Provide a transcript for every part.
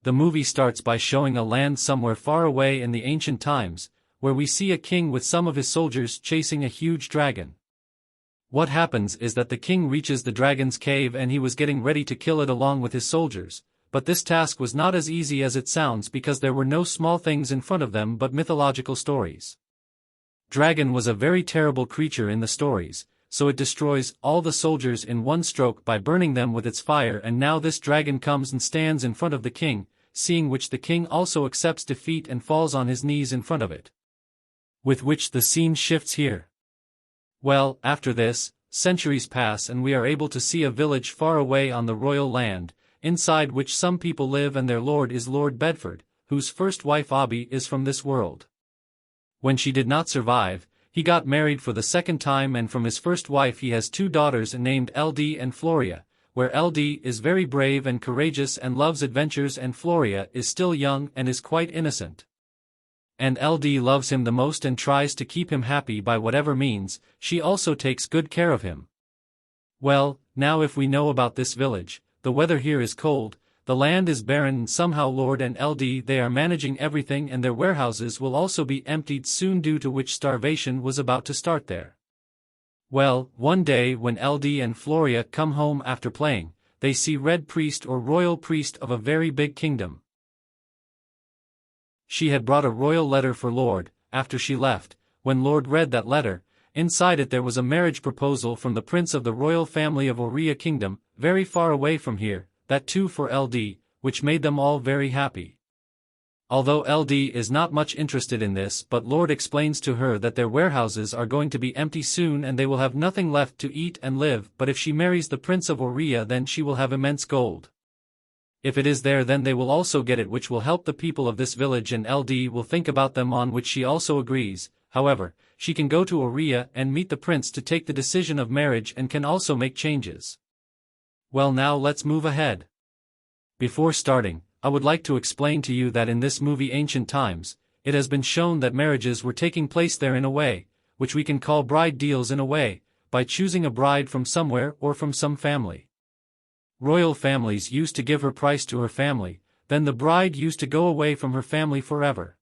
The movie starts by showing a land somewhere far away in the ancient times, where we see a king with some of his soldiers chasing a huge dragon. What happens is that the king reaches the dragon's cave and he was getting ready to kill it along with his soldiers, but this task was not as easy as it sounds because there were no small things in front of them but mythological stories. Dragon was a very terrible creature in the stories, so it destroys all the soldiers in one stroke by burning them with its fire, and now this dragon comes and stands in front of the king, seeing which the king also accepts defeat and falls on his knees in front of it. With which the scene shifts here. Well, after this, centuries pass and we are able to see a village far away on the royal land, inside which some people live, and their lord is Lord Bayford, whose first wife Abby is from this world. When she did not survive, he got married for the second time, and from his first wife he has two daughters named Elodie and Floria, where Elodie is very brave and courageous and loves adventures, and Floria is still young and is quite innocent. And Elodie loves him the most and tries to keep him happy by whatever means. She also takes good care of him. Well, now if we know about this village, the weather here is cold, the land is barren, and somehow Lord and Elodie they are managing everything, and their warehouses will also be emptied soon, due to which starvation was about to start there. Well, one day when Elodie and Floria come home after playing, they see Red Priest or royal priest of a very big kingdom. She had brought a royal letter for Lord. After she left, when Lord read that letter, inside it there was a marriage proposal from the prince of the royal family of Aurea kingdom, very far away from here, that too for Elodie, which made them all very happy. Although Elodie is not much interested in this, but Lord explains to her that their warehouses are going to be empty soon and they will have nothing left to eat and live, but if she marries the prince of Aurea then she will have immense gold. If it is there then they will also get it, which will help the people of this village, and Elodie will think about them, on which she also agrees. However, she can go to Aurea and meet the prince to take the decision of marriage and can also make changes. Well, now let's move ahead. Before starting, I would like to explain to you that in this movie Ancient Times, it has been shown that marriages were taking place there in a way, which we can call bride deals in a way, by choosing a bride from somewhere or from some family. Royal families used to give her price to her family, then the bride used to go away from her family forever.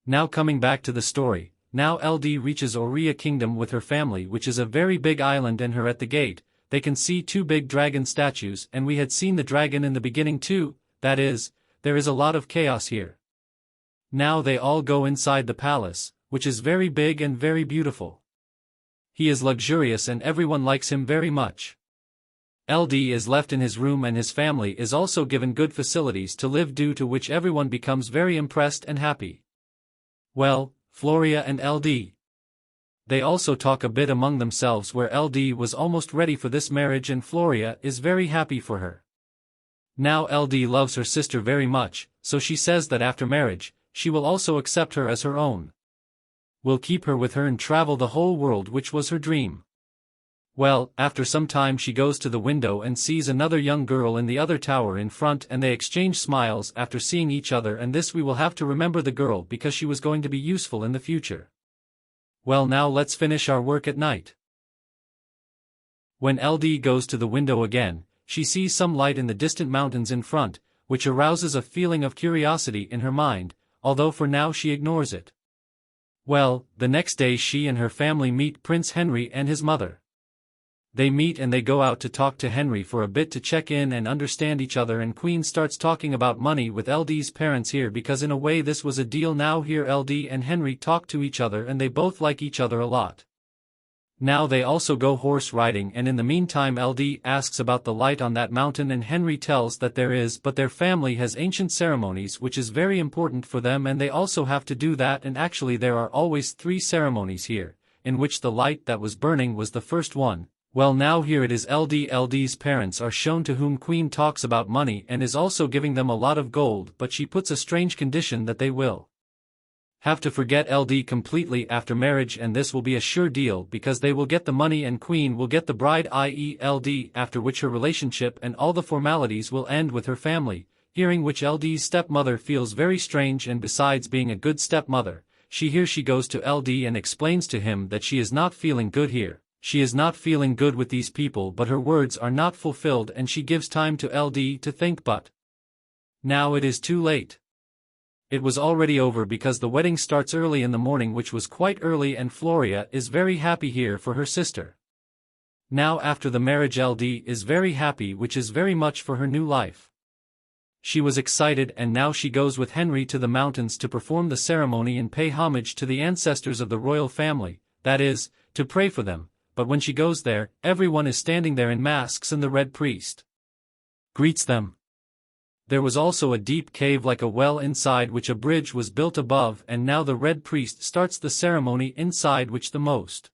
Now coming back to the story, now Elodie reaches Aurea kingdom with her family, which is a very big island, and her at the gate, they can see two big dragon statues, and we had seen the dragon in the beginning too, that is, there is a lot of chaos here. Now they all go inside the palace, which is very big and very beautiful. He is luxurious and everyone likes him very much. Elodie is left in his room and his family is also given good facilities to live, due to which everyone becomes very impressed and happy. Well, Floria and Elodie. They also talk a bit among themselves, where Elodie was almost ready for this marriage and Floria is very happy for her. Now Elodie loves her sister very much, so she says that after marriage, she will also accept her as her own. Will keep her with her and travel the whole world, which was her dream. Well, after some time she goes to the window and sees another young girl in the other tower in front, and they exchange smiles after seeing each other, and this we will have to remember the girl because she was going to be useful in the future. Well, now let's finish our work at night. When Elodie goes to the window again, she sees some light in the distant mountains in front, which arouses a feeling of curiosity in her mind, although for now she ignores it. Well, the next day she and her family meet Prince Henry and his mother. They meet and they go out to talk to Henry for a bit to check in and understand each other, and Queen starts talking about money with Elodie's parents here, because in a way this was a deal. Now here Elodie and Henry talk to each other and they both like each other a lot. Now they also go horse riding, and in the meantime Elodie asks about the light on that mountain and Henry tells that there is, but their family has ancient ceremonies which is very important for them and they also have to do that, and actually there are always 3 ceremonies here, in which the light that was burning was the first one. Well, now here it is Elodie. Elodie's parents are shown, to whom Queen talks about money and is also giving them a lot of gold, but she puts a strange condition that they will have to forget Elodie completely after marriage, and this will be a sure deal because they will get the money and Queen will get the bride, i.e. Elodie, after which her relationship and all the formalities will end with her family, hearing which Elodie's stepmother feels very strange, and besides being a good stepmother, she goes to Elodie and explains to him that she is not feeling good here. She is not feeling good with these people, but her words are not fulfilled and she gives time to Elodie to think, but Now it is too late. It was already over because the wedding starts early in the morning, which was quite early, and Floria is very happy here for her sister. Now after the marriage Elodie is very happy, which is very much for her new life. She was excited, and now she goes with Henry to the mountains to perform the ceremony and pay homage to the ancestors of the royal family, that is, to pray for them, but when she goes there, everyone is standing there in masks and the Red Priest greets them. There was also a deep cave like a well inside which a bridge was built above, and now the Red Priest starts the ceremony inside, which the most.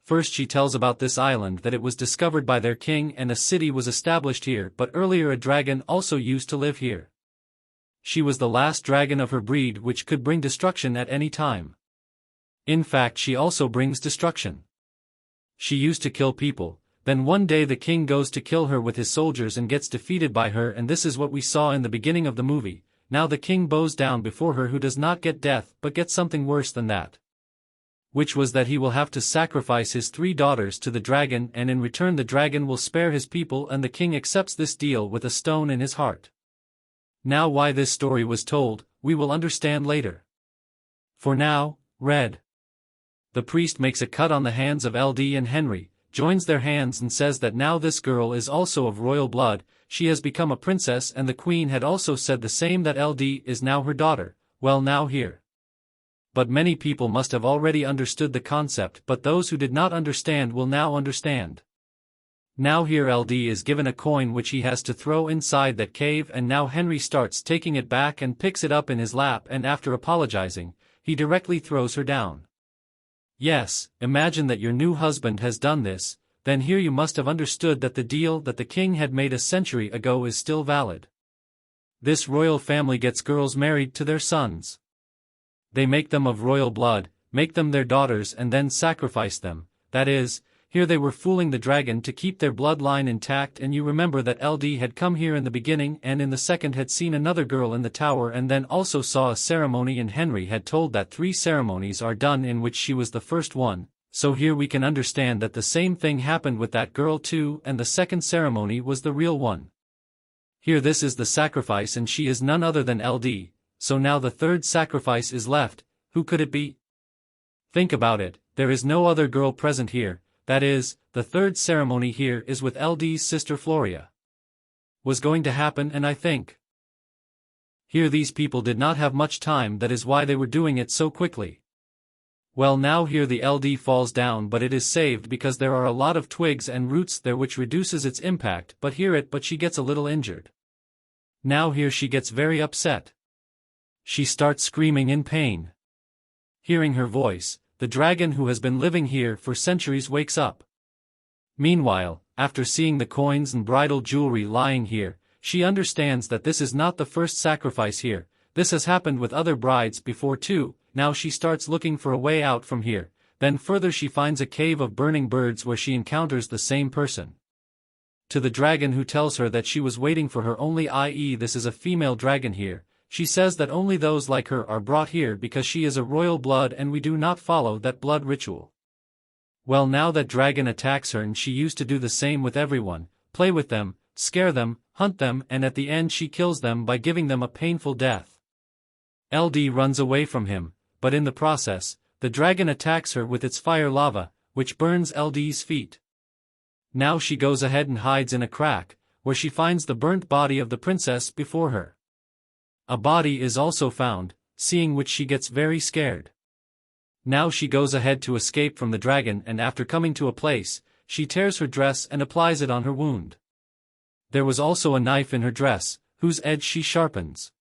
First she tells about this island, that it was discovered by their king and a city was established here, but earlier a dragon also used to live here. She was the last dragon of her breed which could bring destruction at any time. In fact, she also brings destruction. She used to kill people. Then one day the king goes to kill her with his soldiers and gets defeated by her, and this is what we saw in the beginning of the movie. Now the king bows down before her, who does not get death but gets something worse than that. Which was that he will have to sacrifice his 3 daughters to the dragon, and in return the dragon will spare his people, and the king accepts this deal with a stone in his heart. Now why this story was told, we will understand later. For now, Red. The priest makes a cut on the hands of Elodie and Henry, joins their hands and says that now this girl is also of royal blood, she has become a princess, and the queen had also said the same, that Elodie is now her daughter. Well, now here. But many people must have already understood the concept, but those who did not understand will now understand. Now here Elodie is given a coin which he has to throw inside that cave, and now Henry starts taking it back and picks it up in his lap, and after apologizing, he directly throws her down. Yes, imagine that your new husband has done this, then here you must have understood that the deal that the king had made a century ago is still valid. This royal family gets girls married to their sons. They make them of royal blood, make them their daughters, and then sacrifice them. That is, here they were fooling the dragon to keep their bloodline intact, and you remember that Elodie had come here in the beginning and in the second had seen another girl in the tower, and then also saw a ceremony, and Henry had told that 3 ceremonies are done in which she was the first one, so here we can understand that the same thing happened with that girl too, and the second ceremony was the real one. Here this is the sacrifice, and she is none other than Elodie, so now the 3rd sacrifice is left. Who could it be? Think about it, there is no other girl present here. That is, the 3rd ceremony here is with Elodie's sister Floria. Was going to happen, and I think here these people did not have much time, that is why they were doing it so quickly. Well, now here the Elodie falls down, but it is saved because there are a lot of twigs and roots there which reduces its impact, but she gets a little injured. Now here she gets very upset. She starts screaming in pain. Hearing her voice, the dragon who has been living here for centuries wakes up. Meanwhile, after seeing the coins and bridal jewelry lying here, she understands that this is not the first sacrifice here. This has happened with other brides before too. Now she starts looking for a way out from here. Then further she finds a cave of burning birds where she encounters the same person. To the dragon, who tells her that she was waiting for her only, i.e. this is a female dragon here. She says that only those like her are brought here because she is a royal blood and we do not follow that blood ritual. Well, now that dragon attacks her, and she used to do the same with everyone, play with them, scare them, hunt them, and at the end she kills them by giving them a painful death. Elodie runs away from him, but in the process, the dragon attacks her with its fire lava, which burns Elodie's feet. Now she goes ahead and hides in a crack, where she finds the burnt body of the princess before her. A body is also found, seeing which she gets very scared. Now she goes ahead to escape from the dragon, and after coming to a place, she tears her dress and applies it on her wound. There was also a knife in her dress, whose edge she sharpens.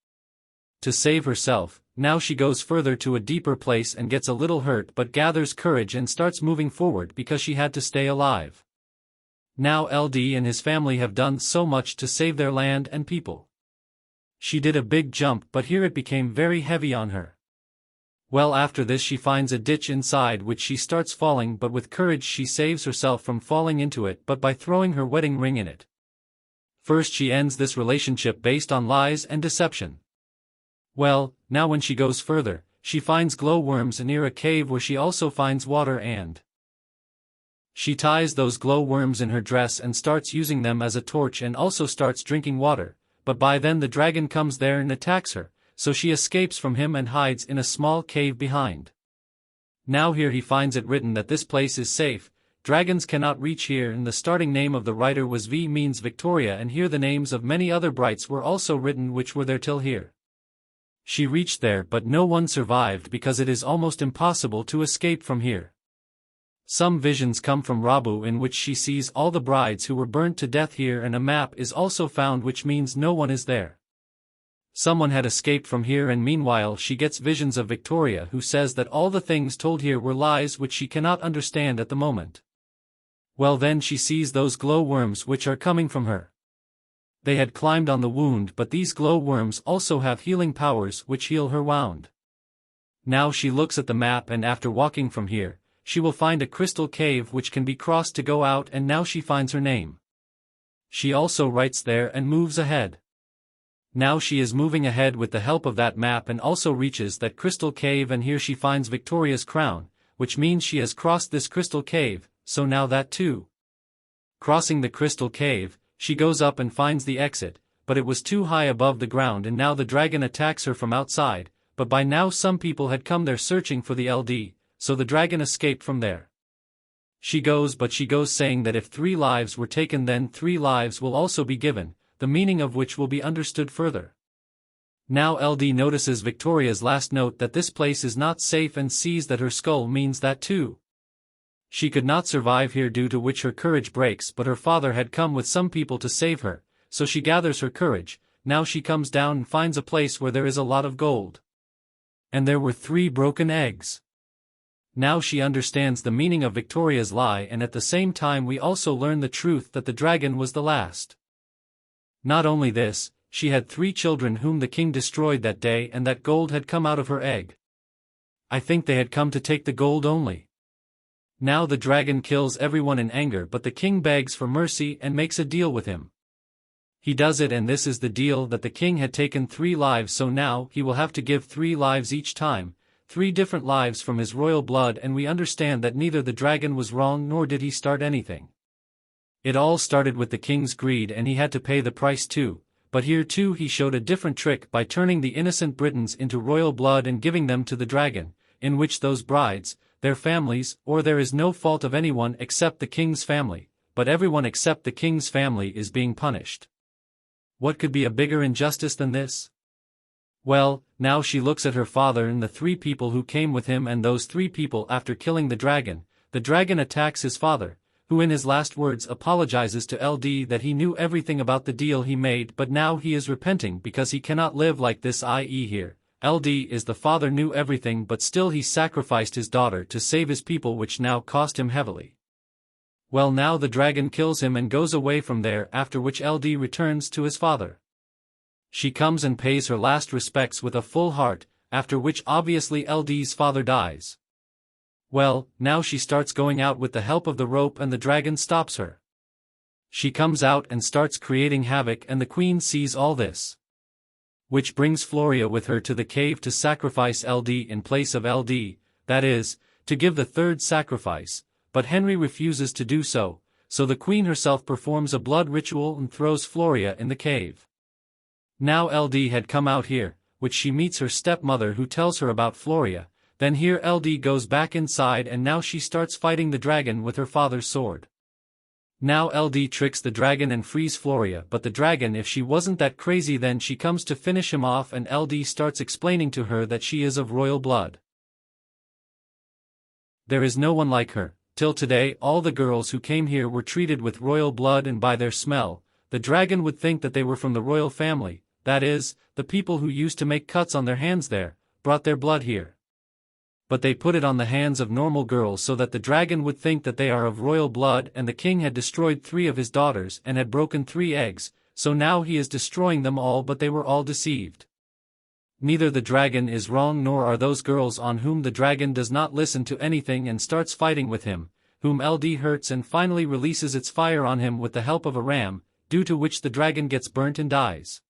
To save herself, now she goes further to a deeper place and gets a little hurt, but gathers courage and starts moving forward because she had to stay alive. Now Elodie and his family have done so much to save their land and people. She did a big jump, but here it became very heavy on her. Well, after this she finds a ditch inside which she starts falling, but with courage she saves herself from falling into it, but by throwing her wedding ring in it. First she ends this relationship based on lies and deception. Well, now when she goes further, she finds glowworms near a cave where she also finds water, and she ties those glowworms in her dress and starts using them as a torch and also starts drinking water. but by then the dragon comes there and attacks her, so she escapes from him and hides in a small cave behind. Now here he finds it written that this place is safe, dragons cannot reach here, and the starting name of the writer was V means Victoria, and here the names of many other brights were also written which were there till here. She reached there but no one survived because it is almost impossible to escape from here. Some visions come from Rabu in which she sees all the brides who were burnt to death here, and a map is also found which means no one is there. Someone had escaped from here, and meanwhile she gets visions of Victoria who says that all the things told here were lies which she cannot understand at the moment. Well, then she sees those glow worms which are coming from her. They had climbed on the wound, but these glow worms also have healing powers which heal her wound. Now she looks at the map, and after walking from here, she will find a crystal cave which can be crossed to go out, and now she finds her name. She also writes there and moves ahead. Now she is moving ahead with the help of that map and also reaches that crystal cave, and here she finds Victoria's crown, which means she has crossed this crystal cave, so now that too. Crossing the crystal cave, she goes up and finds the exit, but it was too high above the ground, and now the dragon attacks her from outside, but by now some people had come there searching for the LD, so the dragon escaped from there. She goes saying that if 3 lives were taken then 3 lives will also be given, the meaning of which will be understood further. Now LD notices Victoria's last note that this place is not safe and sees that her skull means that too. She could not survive here, due to which her courage breaks, but her father had come with some people to save her, so she gathers her courage. Now she comes down and finds a place where there is a lot of gold. And there were 3 broken eggs. Now she understands the meaning of Victoria's lie, and at the same time we also learn the truth that the dragon was the last. Not only this, she had 3 children whom the king destroyed that day, and that gold had come out of her egg. I think they had come to take the gold only. Now the dragon kills everyone in anger, but the king begs for mercy and makes a deal with him. He does it, and this is the deal, that the king had taken 3 lives, so now he will have to give 3 lives each time, 3 different lives from his royal blood, and we understand that neither the dragon was wrong nor did he start anything. It all started with the king's greed, and he had to pay the price too, but here too he showed a different trick by turning the innocent Britons into royal blood and giving them to the dragon, in which those brides, their families, or there is no fault of anyone except the king's family, but everyone except the king's family is being punished. What could be a bigger injustice than this? Well, now she looks at her father and the 3 people who came with him, and those 3 people, after killing the dragon attacks his father, who in his last words apologizes to LD that he knew everything about the deal he made, but now he is repenting because he cannot live like this, i.e. here. LD is the father knew everything, but still he sacrificed his daughter to save his people, which now cost him heavily. Well, now the dragon kills him and goes away from there, after which LD returns to his father. She comes and pays her last respects with a full heart, after which obviously LD's father dies. Well, now she starts going out with the help of the rope, and the dragon stops her. She comes out and starts creating havoc, and the queen sees all this, which brings Floria with her to the cave to sacrifice LD in place of LD, that is, to give the 3rd sacrifice, but Henry refuses to do so, so the queen herself performs a blood ritual and throws Floria in the cave. Now LD had come out here, which she meets her stepmother who tells her about Floria, then here LD goes back inside, and now she starts fighting the dragon with her father's sword. Now LD tricks the dragon and frees Floria, but the dragon, if she wasn't that crazy, then she comes to finish him off, and LD starts explaining to her that she is of royal blood. There is no one like her. Till today all the girls who came here were treated with royal blood, and by their smell, the dragon would think that they were from the royal family, that is, the people who used to make cuts on their hands there, brought their blood here. But they put it on the hands of normal girls so that the dragon would think that they are of royal blood, and the king had destroyed 3 of his daughters and had broken 3 eggs, so now he is destroying them all, but they were all deceived. Neither the dragon is wrong nor are those girls, on whom the dragon does not listen to anything and starts fighting with him, whom LD hurts and finally releases its fire on him with the help of a ram, due to which the dragon gets burnt and dies.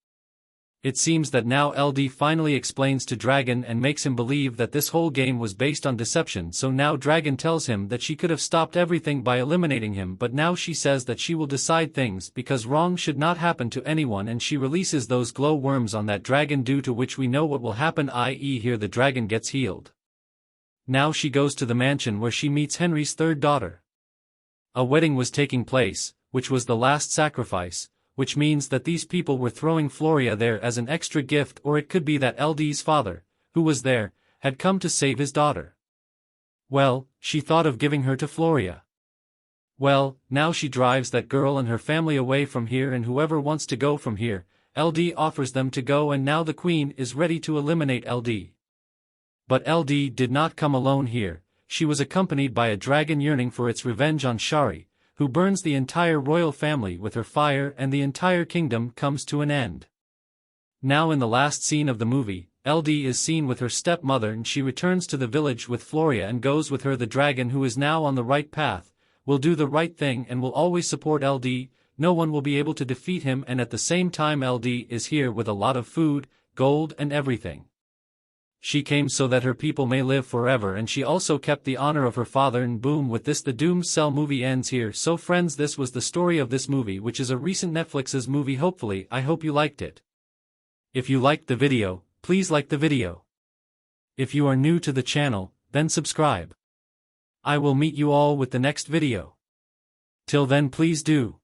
It seems that now Elodie finally explains to Dragon and makes him believe that this whole game was based on deception, so now Dragon tells him that she could have stopped everything by eliminating him, but now she says that she will decide things because wrong should not happen to anyone, and she releases those glow worms on that dragon, due to which we know what will happen, i.e. here the dragon gets healed. Now she goes to the mansion where she meets Henry's third daughter. A wedding was taking place, which was the last sacrifice, which means that these people were throwing Floria there as an extra gift, or it could be that Elodie's father, who was there, had come to save his daughter. Well, she thought of giving her to Floria. Well, now she drives that girl and her family away from here, and whoever wants to go from here, Elodie offers them to go, and now the queen is ready to eliminate Elodie. But Elodie did not come alone here, she was accompanied by a dragon yearning for its revenge on Shari, who burns the entire royal family with her fire, and the entire kingdom comes to an end. Now in the last scene of the movie, Elodie is seen with her stepmother, and she returns to the village with Floria and goes with her. The dragon, who is now on the right path, will do the right thing and will always support Elodie. No one will be able to defeat him, and at the same time Elodie is here with a lot of food, gold and everything. She came so that her people may live forever, and she also kept the honor of her father, and boom, with this the Doomed Cell movie ends here. So friends, this was the story of this movie, which is a recent Netflix's movie. Hopefully, I hope you liked it. If you liked the video, please like the video. If you are new to the channel, then subscribe. I will meet you all with the next video. Till then, please do.